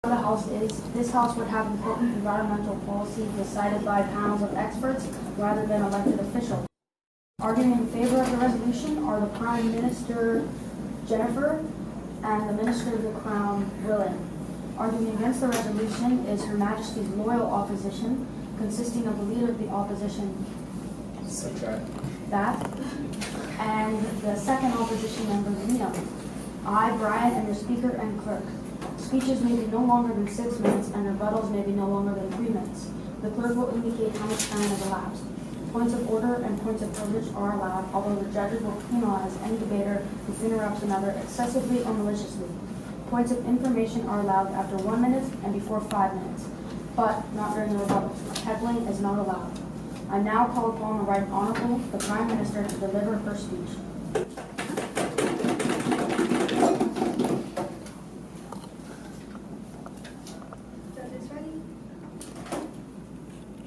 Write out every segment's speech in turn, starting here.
The House is, this House would have important environmental policy decided by panels of experts rather than elected officials. Arguing in favor of the resolution are the Prime Minister, Jennifer, and the Minister of the Crown, Willin. Arguing against the resolution is Her Majesty's loyal opposition, consisting of the Leader of the Opposition, that, and the second opposition member, Liam. I, Brian, am the Speaker and Clerk. Speeches may be no longer than 6 minutes, and rebuttals may be no longer than 3 minutes. The clerk will indicate how much time has elapsed. Points of order and points of privilege are allowed, although the judges will penalize any debater who interrupts another excessively or maliciously. Points of information are allowed after 1 minute and before 5 minutes, but not during the rebuttal. Heckling is not allowed. I now call upon the Right Honourable, the Prime Minister, to deliver her speech.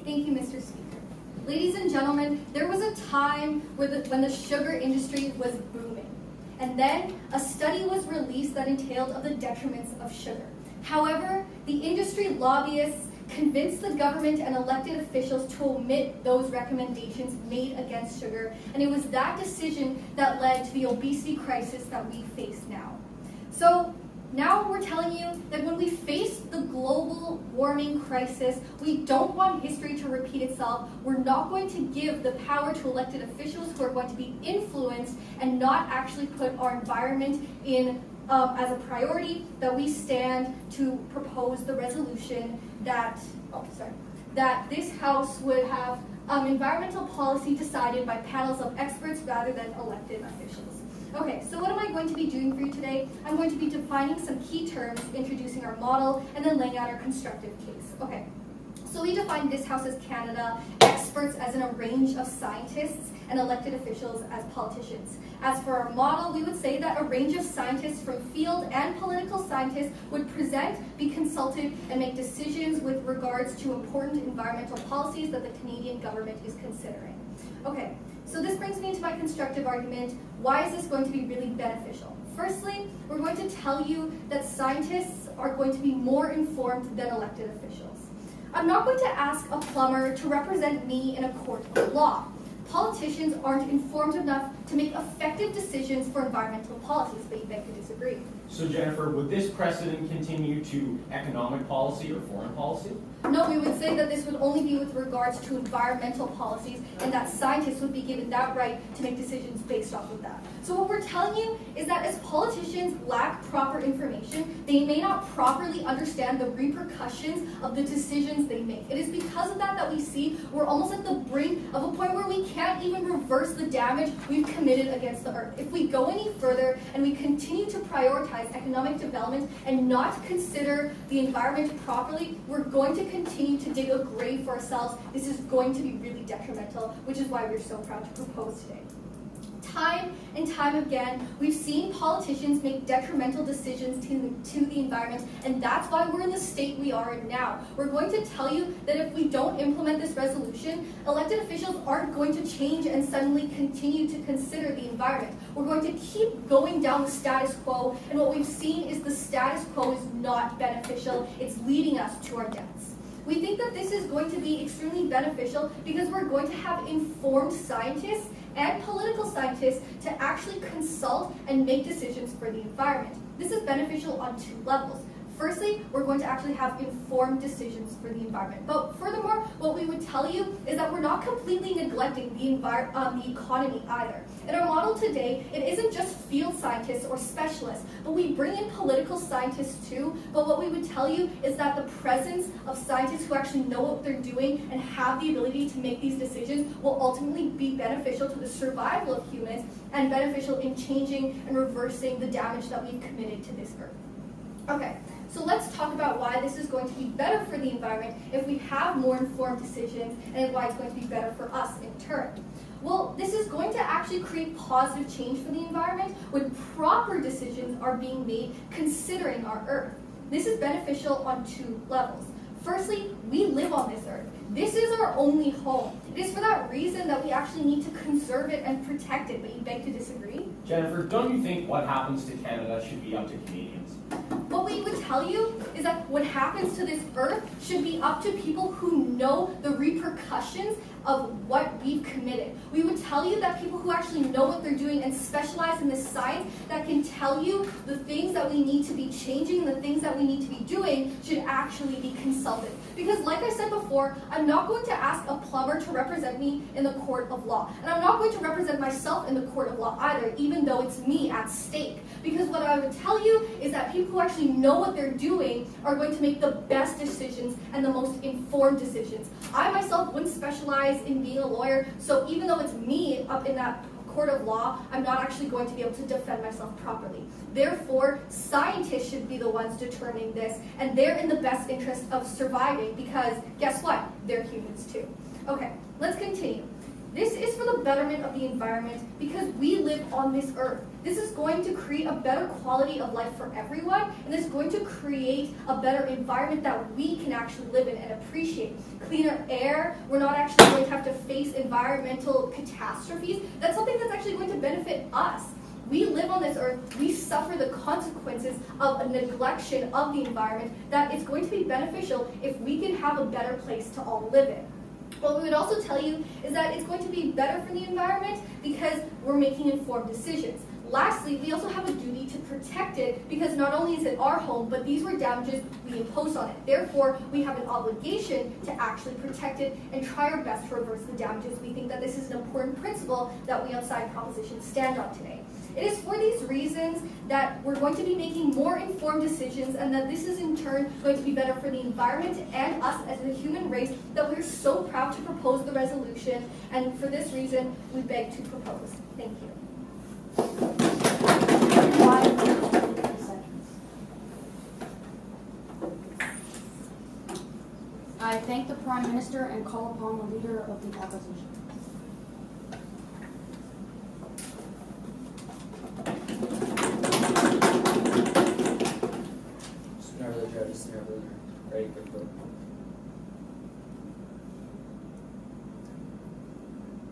Thank you, Mr. Speaker. Ladies and gentlemen, there was a time when the sugar industry was booming. And then a study was released that entailed of the detriments of sugar. However, the industry lobbyists convinced the government and elected officials to omit those recommendations made against sugar. And it was that decision that led to the obesity crisis that we face now. So, now we're telling you that when we face the global warming crisis, we don't want history to repeat itself. We're not going to give the power to elected officials who are going to be influenced and not actually put our environment in as a priority, that we stand to propose the resolution that, that this House would have environmental policy decided by panels of experts rather than elected officials. Okay, so what am I going to be doing for you today? I'm going to be defining some key terms, introducing our model, and then laying out our constructive case. Okay, so we define this House as Canada, experts as in a range of scientists, and elected officials as politicians. As for our model, we would say that a range of scientists from field and political scientists would present, be consulted, and make decisions with regards to important environmental policies that the Canadian government is considering. Okay. So this brings me to my constructive argument. Why is this going to be really beneficial? Firstly, we're going to tell you that scientists are going to be more informed than elected officials. I'm not going to ask a plumber to represent me in a court of law. Politicians aren't informed enough to make effective decisions for environmental policies, but you beg to disagree. So Jennifer, would this precedent continue to economic policy or foreign policy? No, we would say that this would only be with regards to environmental policies, and that scientists would be given that right to make decisions based off of that. So what we're telling you is that as politicians lack proper information, they may not properly understand the repercussions of the decisions they make. It is because of that that we see we're almost at the brink of a point where we can't even reverse the damage we've committed against the earth. If we go any further and we continue to prioritize economic development and not consider the environment properly, we're going to continue to dig a grave for ourselves. This is going to be really detrimental, which is why we're so proud to propose today. Time and time again, we've seen politicians make detrimental decisions to the environment, and that's why we're in the state we are in now. We're going to tell you that if we don't implement this resolution, elected officials aren't going to change and suddenly continue to consider the environment. We're going to keep going down the status quo, and what we've seen is the status quo is not beneficial. It's leading us to our deaths. We think that this is going to be extremely beneficial because we're going to have informed scientists and political scientists to actually consult and make decisions for the environment. This is beneficial on 2 levels. Firstly, we're going to actually have informed decisions for the environment. But furthermore, what we would tell you is that we're not completely neglecting the economy either. In our model today, it isn't just field scientists or specialists, but we bring in political scientists too. But what we would tell you is that the presence of scientists who actually know what they're doing and have the ability to make these decisions will ultimately be beneficial to the survival of humans and beneficial in changing and reversing the damage that we've committed to this earth. Okay. So let's talk about why this is going to be better for the environment if we have more informed decisions, and why it's going to be better for us in turn. Well, this is going to actually create positive change for the environment when proper decisions are being made considering our Earth. This is beneficial on 2 levels. Firstly, we live on this Earth. This is our only home. It is for that reason that we actually need to conserve it and protect it, but you beg to disagree? Jennifer, don't you think what happens to Canada should be up to Canadians? What we would tell you is that what what happens to this earth should be up to people who know the repercussions of what we've committed. We would tell you that people who actually know what they're doing and specialize in this science that can tell you the things that we need to be changing, the things that we need to be doing should actually be consulted. Because like I said before, I'm not going to ask a plumber to represent me in the court of law. And I'm not going to represent myself in the court of law either, even though it's me at stake. Because what I would tell you is that people who actually know what they're doing are going to make the best decisions and the most informed decisions. I myself wouldn't specialize in being a lawyer, so even though it's me up in that court of law, I'm not actually going to be able to defend myself properly. Therefore, scientists should be the ones determining this, and they're in the best interest of surviving because guess what? They're humans too. Okay, let's continue. This is for the betterment of the environment because we live on this earth. This is going to create a better quality of life for everyone, and it's going to create a better environment that we can actually live in and appreciate. Cleaner air, we're not actually going to have to face environmental catastrophes. That's something that's actually going to benefit us. We live on this earth, we suffer the consequences of a neglection of the environment that is going to be beneficial if we can have a better place to all live in. What we would also tell you is that it's going to be better for the environment because we're making informed decisions. Lastly, we also have a duty to protect it because not only is it our home, but these were damages we imposed on it. Therefore, we have an obligation to actually protect it and try our best to reverse the damages. We think that this is an important principle that we on Side Proposition stand on today. It is for these reasons that we're going to be making more informed decisions and that this is in turn going to be better for the environment and us as a human race that we're so proud to propose the resolution, and for this reason we beg to propose. Thank you. 5 minutes and 50 seconds. I thank the Prime Minister and call upon the Leader of the Opposition. Whenever the judges, whenever they're ready for the vote.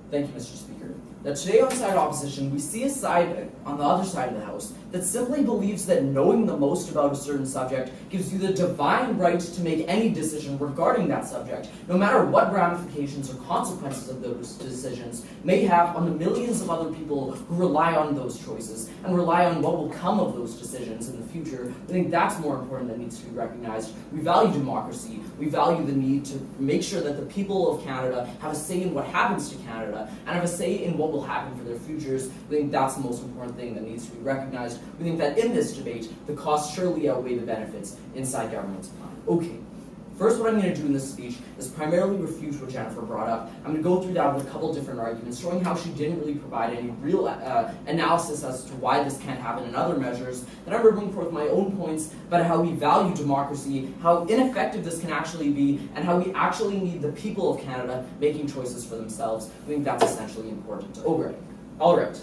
Thank you, Mr. Speaker. Now today on Side Opposition, we see a side on the other side of the House that simply believes that knowing the most about a certain subject gives you the divine right to make any decision regarding that subject, no matter what ramifications or consequences of those decisions may have on the millions of other people who rely on those choices and rely on what will come of those decisions in the future. I think that's more important than needs to be recognized. We value democracy. We value the need to make sure that the people of Canada have a say in what happens to Canada and have a say in what will happen for their futures. We think that's the most important thing that needs to be recognized. We think that in this debate, the costs surely outweigh the benefits inside government's plan. Okay, first what I'm going to do in this speech is primarily refute what Jennifer brought up. I'm going to go through that with a couple different arguments, showing how she didn't really provide any real analysis as to why this can't happen in other measures. Then I'm going to bring forth my own points about how we value democracy, how ineffective this can actually be, and how we actually need the people of Canada making choices for themselves. I think that's essentially important. All right.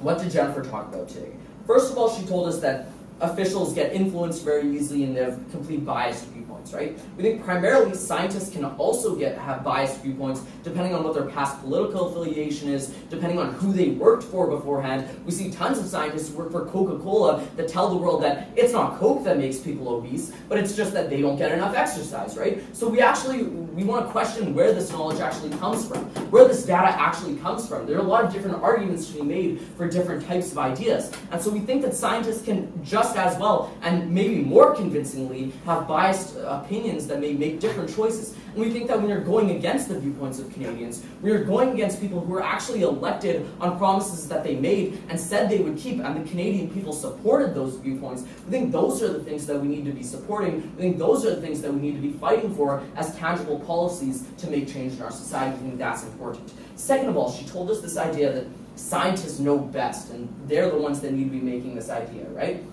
What did Jennifer talk about today? First of all, she told us that officials get influenced very easily and they have complete biased viewpoints, right? We think primarily scientists can also have biased viewpoints depending on what their past political affiliation is, depending on who they worked for beforehand. We see tons of scientists who work for Coca-Cola that tell the world that it's not Coke that makes people obese, but it's just that they don't get enough exercise, right? So we want to question where this knowledge actually comes from, where this data actually comes from. There are a lot of different arguments to be made for different types of ideas. And so we think that scientists can just as well, and maybe more convincingly, have biased opinions that may make different choices. And we think that when you're going against the viewpoints of Canadians, when you're going against people who were actually elected on promises that they made and said they would keep, and the Canadian people supported those viewpoints, we think those are the things that we need to be supporting. We think those are the things that we need to be fighting for as tangible policies to make change in our society. We think that's important. Second of all, she told us this idea that scientists know best, and they're the ones that need to be making this idea, right?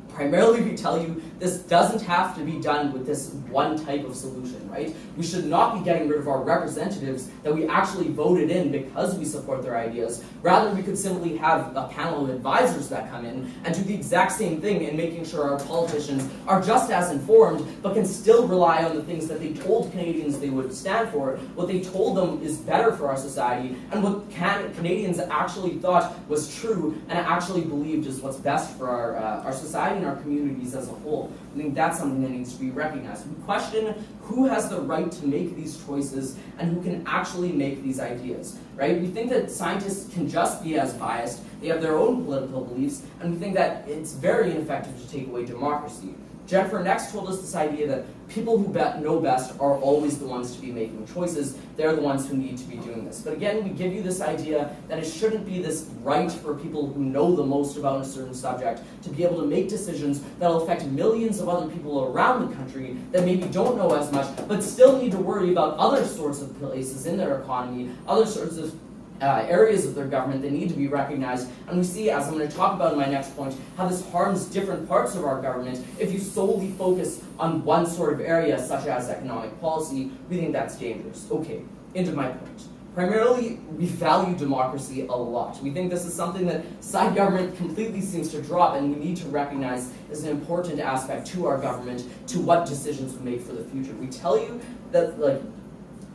Primarily, we tell you this doesn't have to be done with this one type of solution, right? We should not be getting rid of our representatives that we actually voted in because we support their ideas. Rather, we could simply have a panel of advisors that come in and do the exact same thing in making sure our politicians are just as informed, but can still rely on the things that they told Canadians they would stand for, what they told them is better for our society, and what Canadians actually thought was true and actually believed is what's best for our society in our communities as a whole. I think that's something that needs to be recognized. We question who has the right to make these choices and who can actually make these ideas, right? We think that scientists can just be as biased, they have their own political beliefs, and we think that it's very ineffective to take away democracy. Jennifer next told us this idea that people who know best are always the ones to be making choices. They're the ones who need to be doing this. But again, we give you this idea that it shouldn't be this right for people who know the most about a certain subject to be able to make decisions that will affect millions of other people around the country that maybe don't know as much, but still need to worry about other sorts of places in their economy, other sorts of areas of their government that need to be recognized. And we see, as I'm going to talk about in my next point, how this harms different parts of our government if you solely focus on one sort of area, such as economic policy. We think that's dangerous. Okay, into my point. Primarily, we value democracy a lot. We think this is something that side government completely seems to drop, and we need to recognize as an important aspect to our government, to what decisions we make for the future. We tell you that, like,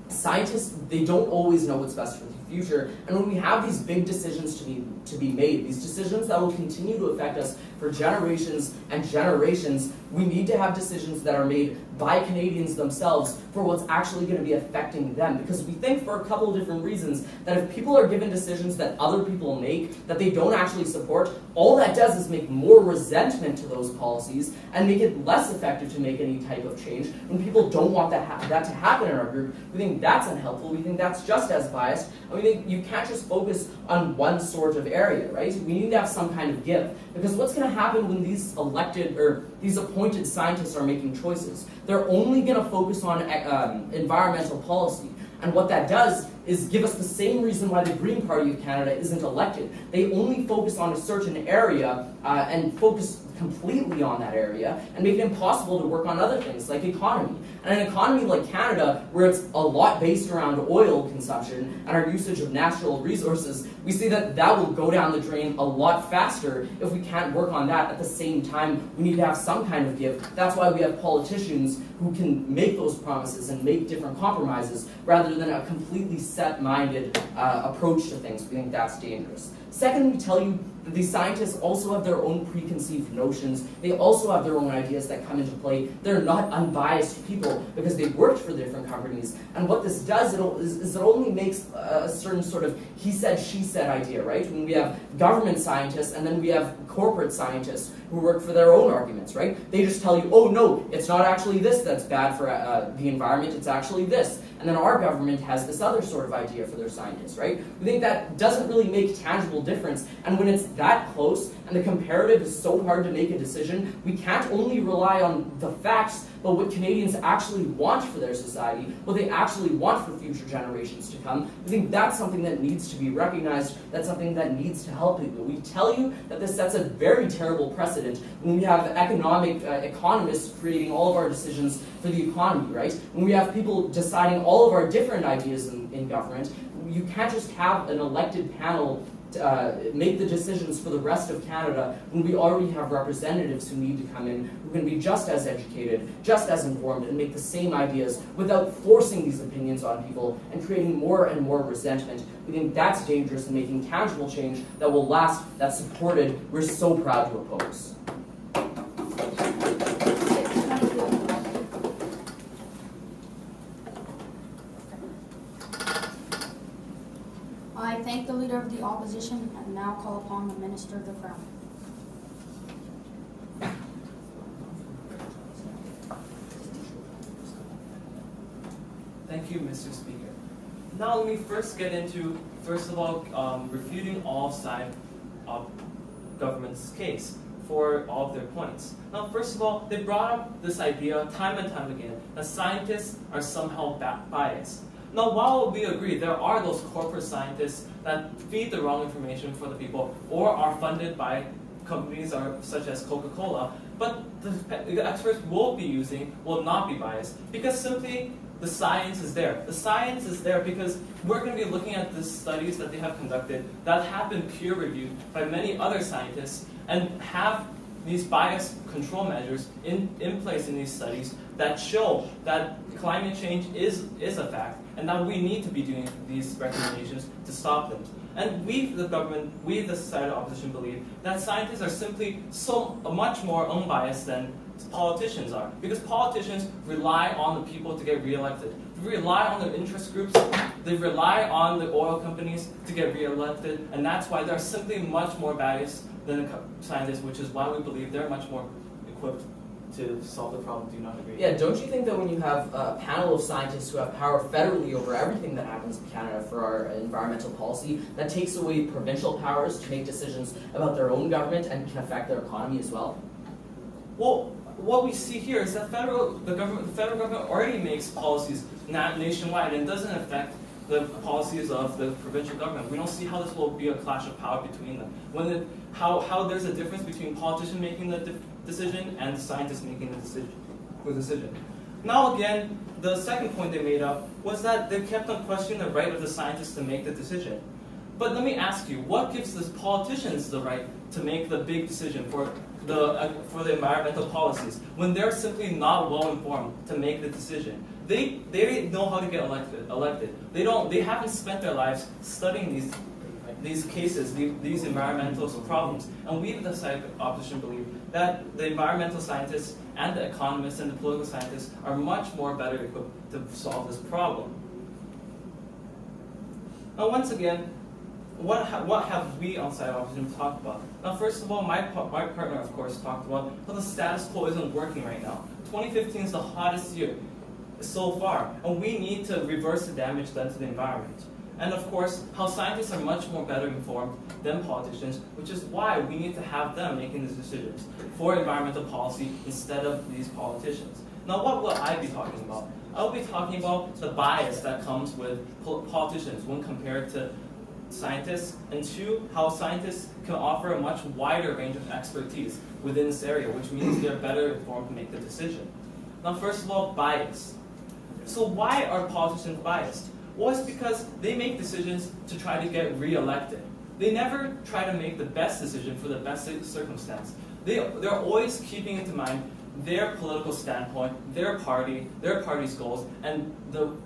scientists, they don't always know what's best for the future, and when we have these big decisions to be made, these decisions that will continue to affect us for generations and generations, we need to have decisions that are made by Canadians themselves for what's actually going to be affecting them. Because we think, for a couple of different reasons, that if people are given decisions that other people make that they don't actually support, all that does is make more resentment to those policies and make it less effective to make any type of change. When people don't want that to happen in our group, we think that's unhelpful. We think that's just as biased. And we think you can't just focus on one sort of area, right? We need to have some kind of give. Because what's going to happen when these elected or these appointed scientists are making choices? They're only going to focus on environmental policy. And what that does is give us the same reason why the Green Party of Canada isn't elected. They only focus on a certain area and focus completely on that area and make it impossible to work on other things like economy. And an economy like Canada, where it's a lot based around oil consumption and our usage of natural resources, we see that that will go down the drain a lot faster if we can't work on that. At the same time, we need to have some kind of give. That's why we have politicians who can make those promises and make different compromises rather than a completely set-minded approach to things. We think that's dangerous. Second, we tell you that these scientists also have their own preconceived notions. They also have their own ideas that come into play. They're not unbiased people because they worked for different companies. And what this does is it only makes a certain sort of he said, she said idea, right? When we have government scientists and then we have corporate scientists who work for their own arguments, right? They just tell you, oh no, it's not actually this that's bad for the environment, it's actually this. And then our government has this other sort of idea for their scientists, right? We think that doesn't really make tangible difference. And when it's that close and the comparative is so hard to make a decision, we can't only rely on the facts, but what Canadians actually want for their society, what they actually want for future generations to come. We think that's something that needs to be recognized. That's something that needs to help people. We tell you that this sets a very terrible precedent when we have economists creating all of our decisions for the economy, right? When we have people deciding all of our different ideas in government, you can't just have an elected panel make the decisions for the rest of Canada when we already have representatives who need to come in who can be just as educated, just as informed, and make the same ideas without forcing these opinions on people and creating more and more resentment. We think that's dangerous in making tangible change that will last, that's supported, we're so proud to oppose. I thank the Leader of the Opposition and now call upon the Minister of the Crown. Thank you, Mr. Speaker. Now let me first get into, first of all, refuting all side of government's case for all of their points. Now, first of all, they brought up this idea time and time again that scientists are somehow biased. Now, while we agree there are those corporate scientists that feed the wrong information for the people or are funded by companies such as Coca-Cola, but the experts will not be biased because simply the science is there. The science is there because we're going to be looking at the studies that they have conducted that have been peer-reviewed by many other scientists and have these bias control measures in place in these studies that show that climate change is a fact and that we need to be doing these recommendations to stop them. And we, the government, we, the societal opposition, believe that scientists are simply so much more unbiased than politicians are. Because politicians rely on the people to get reelected. They rely on their interest groups. They rely on the oil companies to get reelected. And that's why they're simply much more biased than scientists, which is why we believe they're much more equipped to solve the problem. Do you not agree? Yeah, don't you think that when you have a panel of scientists who have power federally over everything that happens in Canada for our environmental policy, that takes away provincial powers to make decisions about their own government and can affect their economy as well? Well, what we see here is that the federal government already makes policies nationwide and doesn't affect the policies of the provincial government. We don't see how this will be a clash of power between them. How there's a difference between politicians making the decision and the scientists making the decision. Now again, the second point they made up was that they kept on questioning the right of the scientists to make the decision. But let me ask you, what gives the politicians the right to make the big decision for the environmental policies when they're simply not well informed to make the decision? They know how to get elected. They haven't spent their lives studying these cases, these environmental problems. And we, the side opposition, believe that the environmental scientists and the economists and the political scientists are much more better equipped to solve this problem. Now, once again, what have we on side opposition talked about? Now, first of all, my partner, of course, talked about how the status quo isn't working right now. 2015 is the hottest year so far, and we need to reverse the damage done to the environment. And of course, how scientists are much more better informed than politicians, which is why we need to have them making these decisions for environmental policy instead of these politicians. Now, what will I be talking about? I'll be talking about the bias that comes with politicians when compared to scientists, and two, how scientists can offer a much wider range of expertise within this area, which means they're better informed to make the decision. Now, first of all, bias. So why are politicians biased? Well, it's because they make decisions to try to get re-elected. They never try to make the best decision for the best circumstance. They're always keeping into mind their political standpoint, their party's goals, and the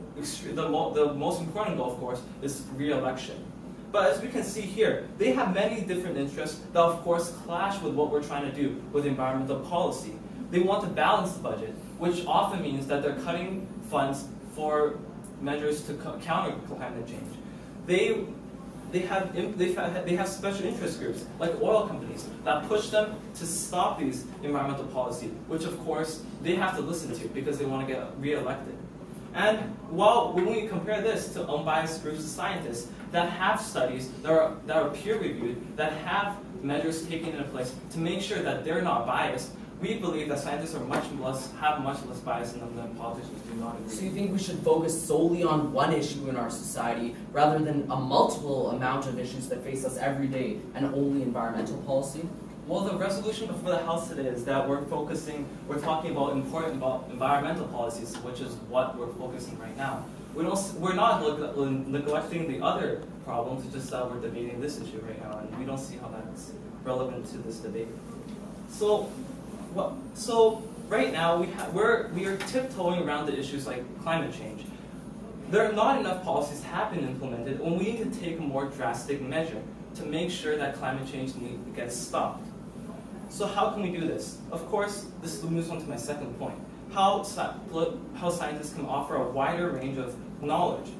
most important goal, of course, is re-election. But as we can see here, they have many different interests that, of course, clash with what we're trying to do with environmental policy. They want to balance the budget, which often means that they're cutting funds for measures to counter climate change. They have special interest groups like oil companies that push them to stop these environmental policy, which of course they have to listen to because they want to get re-elected. And when we compare this to unbiased groups of scientists that have studies that are peer-reviewed, that have measures taken into place to make sure that they're not biased, we believe that scientists are have much less bias in them than politicians do not agree. So you think we should focus solely on one issue in our society rather than a multiple amount of issues that face us every day and only environmental policy? Well, the resolution before the House today is that we're talking about important environmental policies, which is what we're focusing right now. We're not neglecting the other problems, it's just that we're debating this issue right now, and we don't see how that's relevant to this debate. So right now we are tiptoeing around the issues like climate change. There are not enough policies have been implemented, and we need to take a more drastic measure to make sure that climate change gets stopped. So how can we do this? Of course, this moves on to my second point. How scientists can offer a wider range of knowledge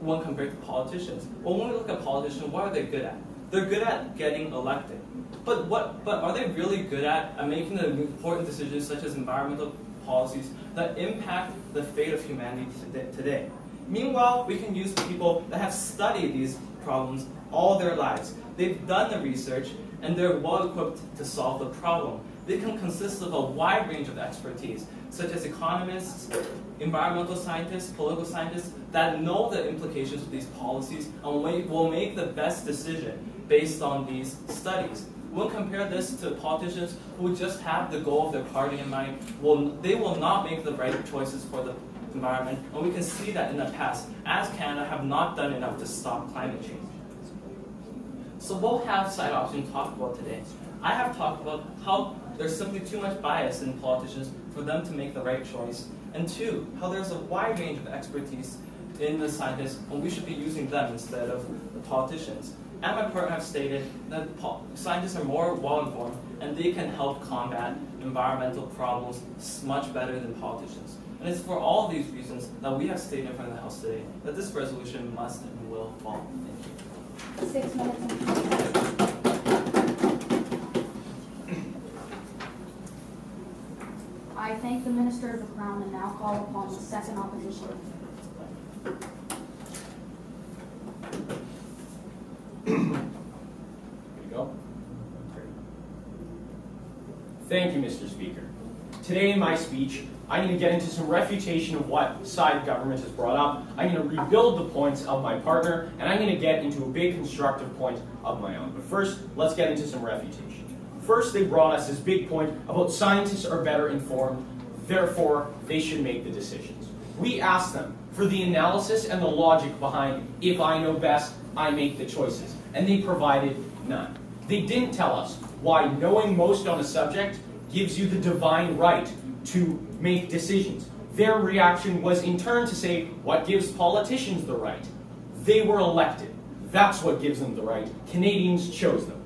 when compared to politicians. Well, when we look at politicians, what are they good at? They're good at getting elected. But are they really good at making the important decisions such as environmental policies that impact the fate of humanity today? Meanwhile, we can use people that have studied these problems all their lives. They've done the research and they're well equipped to solve the problem. They can consist of a wide range of expertise, such as economists, environmental scientists, political scientists, that know the implications of these policies and will make the best decision based on these studies. We'll compare this to politicians who just have the goal of their party in mind. They will not make the right choices for the environment, and we can see that in the past, as Canada have not done enough to stop climate change. So what have side option talked about today? I have talked about how there's simply too much bias in politicians for them to make the right choice. And two, how there's a wide range of expertise in the scientists, and we should be using them instead of the politicians. And my partner have stated that scientists are more well-informed and they can help combat environmental problems much better than politicians. And it's for all of these reasons that we have stated in front of the House today that this resolution must and will fall. Thank you. 6 minutes and 20 seconds. I thank the Minister of the Crown and now call upon the second opposition. Here you go. Thank you, Mr. Speaker. Today in my speech, I'm going to get into some refutation of what side government has brought up. I'm going to rebuild the points of my partner, and I'm going to get into a big constructive point of my own. But first, let's get into some refutation. First, they brought us this big point about scientists are better informed, therefore they should make the decisions. We asked them for the analysis and the logic behind, if I know best, I make the choices, and they provided none. They didn't tell us why knowing most on a subject gives you the divine right to make decisions. Their reaction was in turn to say, what gives politicians the right? They were elected. That's what gives them the right. Canadians chose them.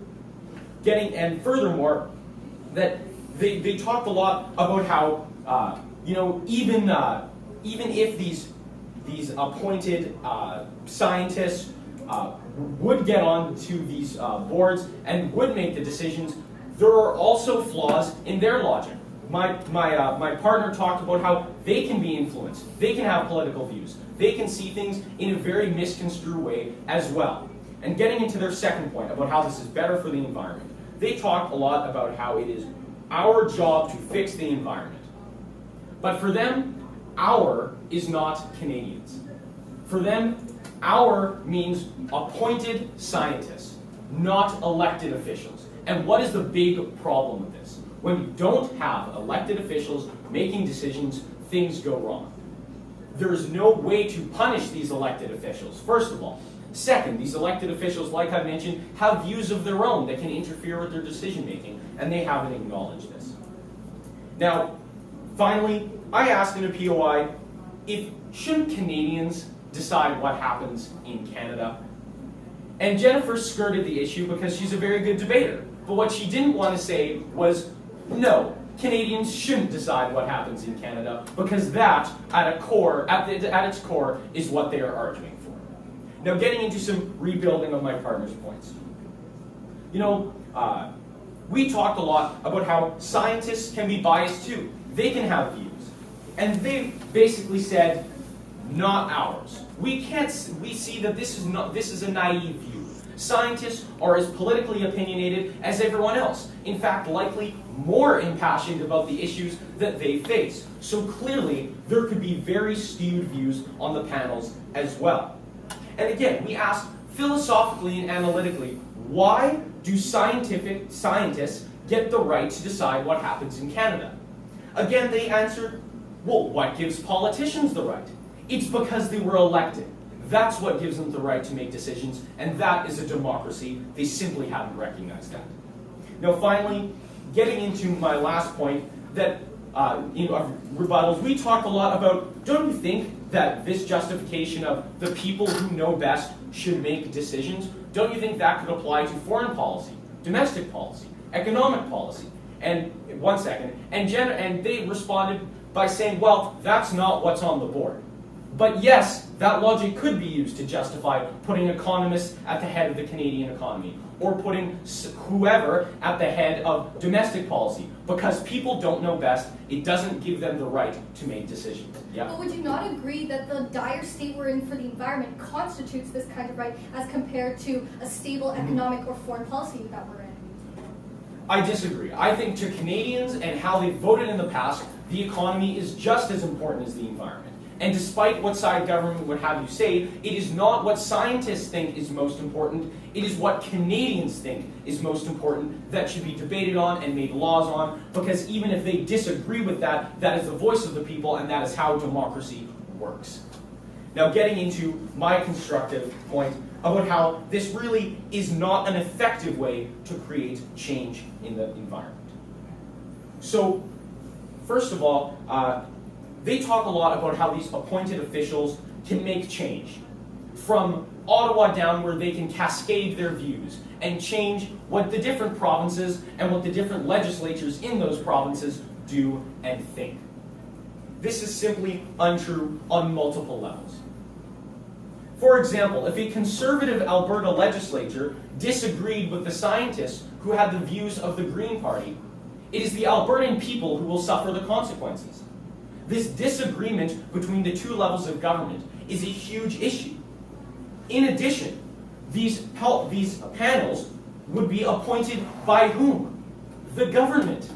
And furthermore, that they talked a lot about how even if these appointed scientists would get on to these boards and would make the decisions, there are also flaws in their logic. My partner talked about how they can be influenced, they can have political views, they can see things in a very misconstrued way as well. And getting into their second point about how this is better for the environment, they talked a lot about how it is our job to fix the environment. But for them, our is not Canadians. For them, our means appointed scientists, not elected officials. And what is the big problem with this? When you don't have elected officials making decisions, things go wrong. There is no way to punish these elected officials, first of all. Second, these elected officials, like I mentioned, have views of their own that can interfere with their decision making, and they haven't acknowledged this. Now, finally, I asked in a POI, shouldn't Canadians decide what happens in Canada? And Jennifer skirted the issue because she's a very good debater. But what she didn't want to say was, no, Canadians shouldn't decide what happens in Canada, because that, at its core, is what they are arguing for. Now, getting into some rebuilding of my partner's points. We talked a lot about how scientists can be biased too. They can have views. And they basically said, not ours. We see that this is a naive view. Scientists are as politically opinionated as everyone else. In fact, likely more impassioned about the issues that they face. So clearly, there could be very skewed views on the panels as well. And again, we asked philosophically and analytically, why do scientists get the right to decide what happens in Canada? Again, they answered, well, what gives politicians the right? It's because they were elected. That's what gives them the right to make decisions, and that is a democracy. They simply haven't recognized that. Now, finally, getting into my last point, that rebuttals, we talk a lot about, don't you think that this justification of the people who know best should make decisions, don't you think that could apply to foreign policy, domestic policy, economic policy? And one second, and they responded by saying, well, that's not what's on the board. But yes, that logic could be used to justify putting economists at the head of the Canadian economy, or putting whoever at the head of domestic policy. Because people don't know best, it doesn't give them the right to make decisions. Yeah. But would you not agree that the dire state we're in for the environment constitutes this kind of right as compared to a stable economic or foreign policy that we're in? I disagree. I think to Canadians and how they voted in the past, the economy is just as important as the environment. And despite what side government would have you say, it is not what scientists think is most important, it is what Canadians think is most important that should be debated on and made laws on, because even if they disagree with that, that is the voice of the people, and that is how democracy works. Now, getting into my constructive point about how this really is not an effective way to create change in the environment. So, first of all, they talk a lot about how these appointed officials can make change. From Ottawa down, where they can cascade their views and change what the different provinces and what the different legislatures in those provinces do and think. This is simply untrue on multiple levels. For example, if a conservative Alberta legislature disagreed with the scientists who had the views of the Green Party, it is the Albertan people who will suffer the consequences. This disagreement between the two levels of government is a huge issue. In addition, these panels would be appointed by whom? The government.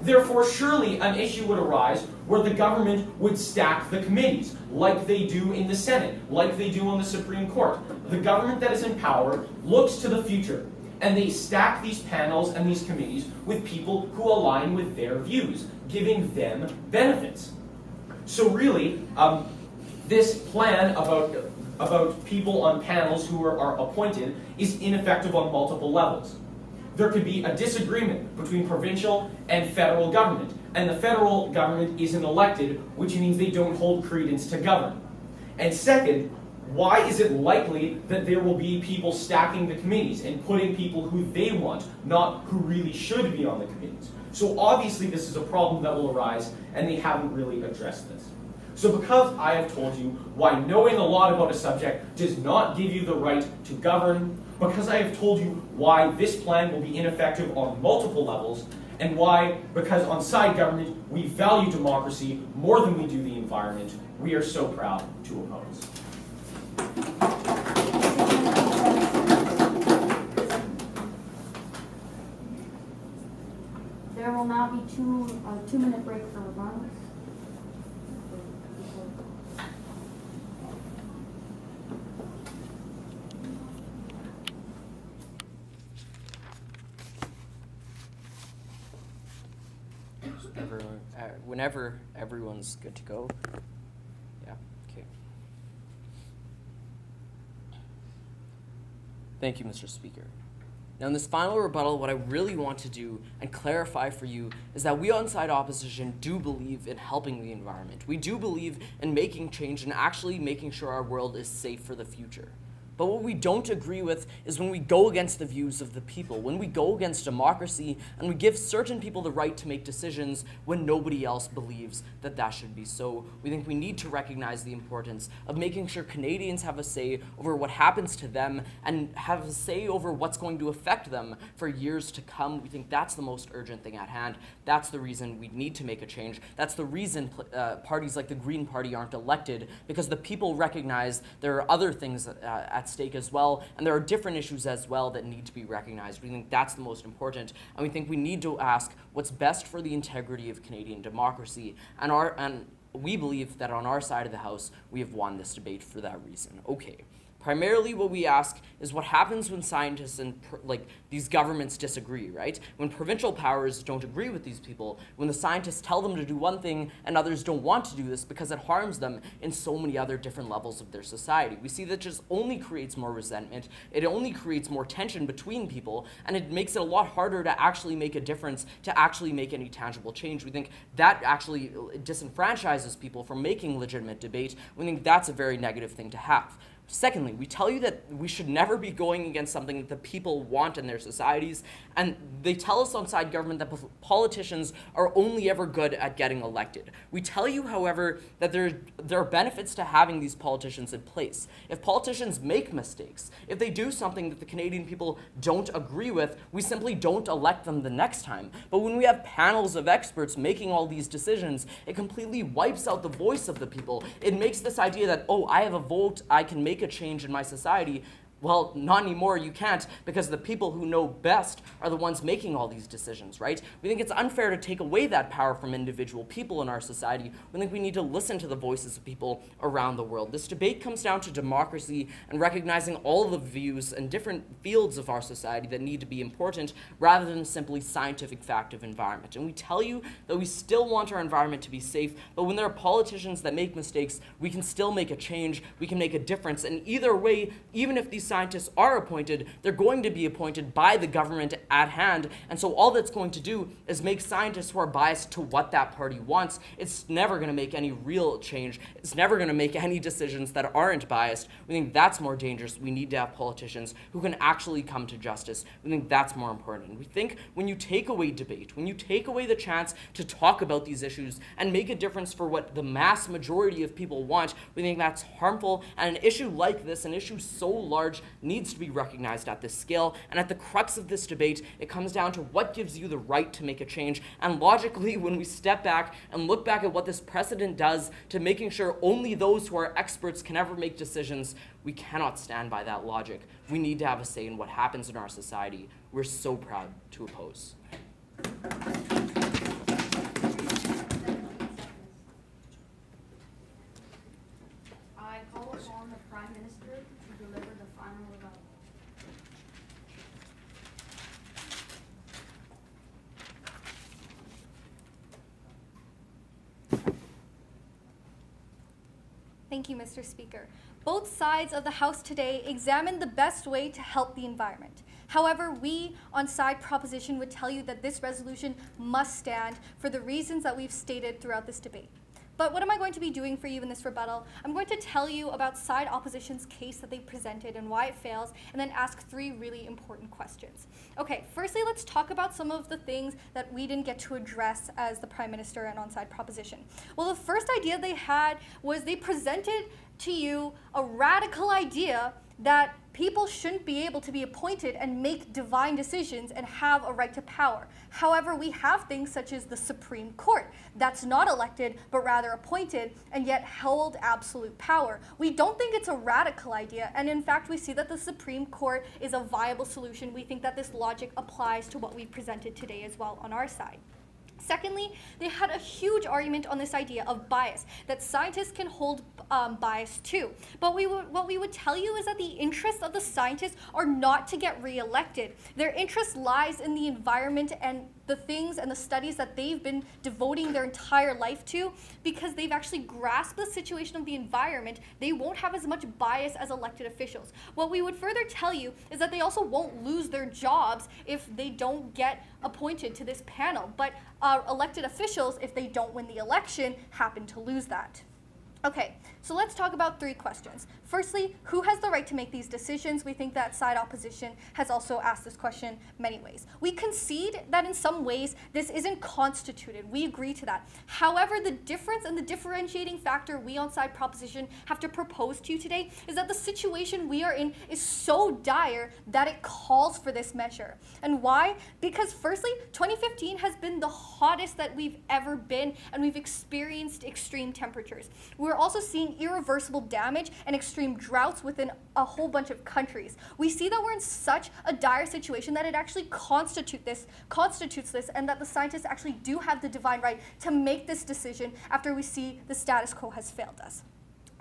Therefore, surely an issue would arise where the government would stack the committees, like they do in the Senate, like they do on the Supreme Court. The government that is in power looks to the future, and they stack these panels and these committees with people who align with their views, giving them benefits. So really, this plan about people on panels who are appointed is ineffective on multiple levels. There could be a disagreement between provincial and federal government, and the federal government isn't elected, which means they don't hold credence to govern. And second, why is it likely that there will be people stacking the committees and putting people who they want, not who really should be on the committees? So obviously this is a problem that will arise, and they haven't really addressed this. So because I have told you why knowing a lot about a subject does not give you the right to govern, because I have told you why this plan will be ineffective on multiple levels, and why, because on side government, we value democracy more than we do the environment, we are so proud to oppose. There will now be a 2-minute break for remarks. Whenever everyone's good to go. Yeah, okay. Thank you, Mr. Speaker. Now, in this final rebuttal, what I really want to do and clarify for you is that we on side opposition do believe in helping the environment. We do believe in making change and actually making sure our world is safe for the future. But what we don't agree with is when we go against the views of the people, when we go against democracy, and we give certain people the right to make decisions when nobody else believes that that should be so. We think we need to recognize the importance of making sure Canadians have a say over what happens to them and have a say over what's going to affect them for years to come. We think that's the most urgent thing at hand. That's the reason we need to make a change. That's the reason parties like the Green Party aren't elected, because the people recognize there are other things at stake as well, and there are different issues as well that need to be recognized. We think that's the most important, and we think we need to ask what's best for the integrity of Canadian democracy, and we believe that on our side of the House, we have won this debate for that reason. Okay. Primarily what we ask is what happens when scientists and these governments disagree, right? When provincial powers don't agree with these people, when the scientists tell them to do one thing and others don't want to do this because it harms them in so many other different levels of their society. We see that just only creates more resentment, it only creates more tension between people, and it makes it a lot harder to actually make a difference, to actually make any tangible change. We think that actually disenfranchises people from making legitimate debate. We think that's a very negative thing to have. Secondly, we tell you that we should never be going against something that the people want in their societies, and they tell us on side government that politicians are only ever good at getting elected. We tell you, however, that there are benefits to having these politicians in place. If politicians make mistakes, if they do something that the Canadian people don't agree with, we simply don't elect them the next time. But when we have panels of experts making all these decisions, it completely wipes out the voice of the people. It makes this idea that, oh, I have a vote, I can make a change in my society. Well, not anymore, you can't, because the people who know best are the ones making all these decisions, right? We think it's unfair to take away that power from individual people in our society. We think we need to listen to the voices of people around the world. This debate comes down to democracy and recognizing all the views and different fields of our society that need to be important, rather than simply scientific fact of environment. And we tell you that we still want our environment to be safe, but when there are politicians that make mistakes, we can still make a change, we can make a difference, and either way, even if these scientists are appointed, they're going to be appointed by the government at hand. And so all that's going to do is make scientists who are biased to what that party wants. It's never going to make any real change. It's never going to make any decisions that aren't biased. We think that's more dangerous. We need to have politicians who can actually come to justice. We think that's more important. We think when you take away debate, when you take away the chance to talk about these issues and make a difference for what the mass majority of people want, we think that's harmful. And an issue like this, an issue so large, needs to be recognized at this scale. And at the crux of this debate, it comes down to what gives you the right to make a change. And logically, when we step back and look back at what this precedent does to making sure only those who are experts can ever make decisions, we cannot stand by that logic. We need to have a say in what happens in our society. We're so proud to oppose. I call upon the Prime Minister to deliver the final rebuttal. Thank you, Mr. Speaker. Both sides of the House today examined the best way to help the environment. However, we on side proposition would tell you that this resolution must stand for the reasons that we've stated throughout this debate. But what am I going to be doing for you in this rebuttal? I'm going to tell you about side opposition's case that they presented and why it fails, and then ask 3 really important questions. Okay, firstly, let's talk about some of the things that we didn't get to address as the Prime Minister and on-side proposition. Well, the first idea they had was they presented to you a radical idea that people shouldn't be able to be appointed and make divine decisions and have a right to power. However, we have things such as the Supreme Court that's not elected but rather appointed and yet hold absolute power. We don't think it's a radical idea, and in fact we see that the Supreme Court is a viable solution. We think that this logic applies to what we presented today as well on our side. Secondly, they had a huge argument on this idea of bias, that scientists can hold bias too. But what we would tell you is that the interests of the scientists are not to get reelected. Their interest lies in the environment and the things and the studies that they've been devoting their entire life to, because they've actually grasped the situation of the environment. They won't have as much bias as elected officials. What we would further tell you is that they also won't lose their jobs if they don't get appointed to this panel. But elected officials, if they don't win the election, happen to lose that. Okay, so let's talk about 3 questions. Firstly, who has the right to make these decisions? We think that side opposition has also asked this question many ways. We concede that in some ways this isn't constituted. We agree to that. However, the difference and the differentiating factor we on side proposition have to propose to you today is that the situation we are in is so dire that it calls for this measure. And why? Because firstly, 2015 has been the hottest that we've ever been, and we've experienced extreme temperatures. We're also seeing irreversible damage and extreme droughts within a whole bunch of countries. We see that we're in such a dire situation that it actually constitutes this, and that the scientists actually do have the divine right to make this decision after we see the status quo has failed us.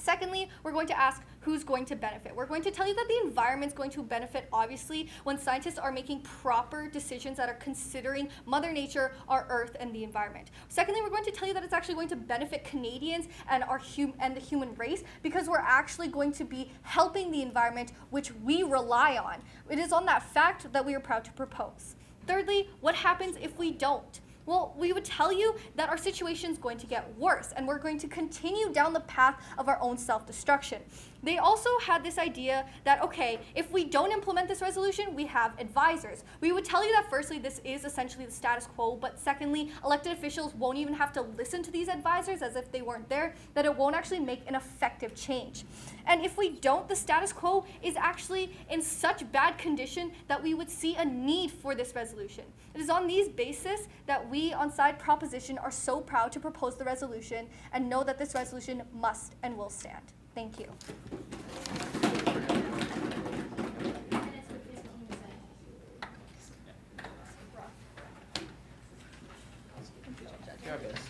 Secondly, we're going to ask who's going to benefit. We're going to tell you that the environment's going to benefit, obviously, when scientists are making proper decisions that are considering Mother Nature, our Earth, and the environment. Secondly, we're going to tell you that it's actually going to benefit Canadians and the human race, because we're actually going to be helping the environment, which we rely on. It is on that fact that we are proud to propose. Thirdly, what happens if we don't? Well, we would tell you that our situation is going to get worse, and we're going to continue down the path of our own self-destruction. They also had this idea that, okay, if we don't implement this resolution, we have advisors. We would tell you that firstly, this is essentially the status quo, but secondly, elected officials won't even have to listen to these advisors as if they weren't there, that it won't actually make an effective change. And if we don't, the status quo is actually in such bad condition that we would see a need for this resolution. It is on these bases that we on side proposition are so proud to propose the resolution and know that this resolution must and will stand. Thank you. Jarvis.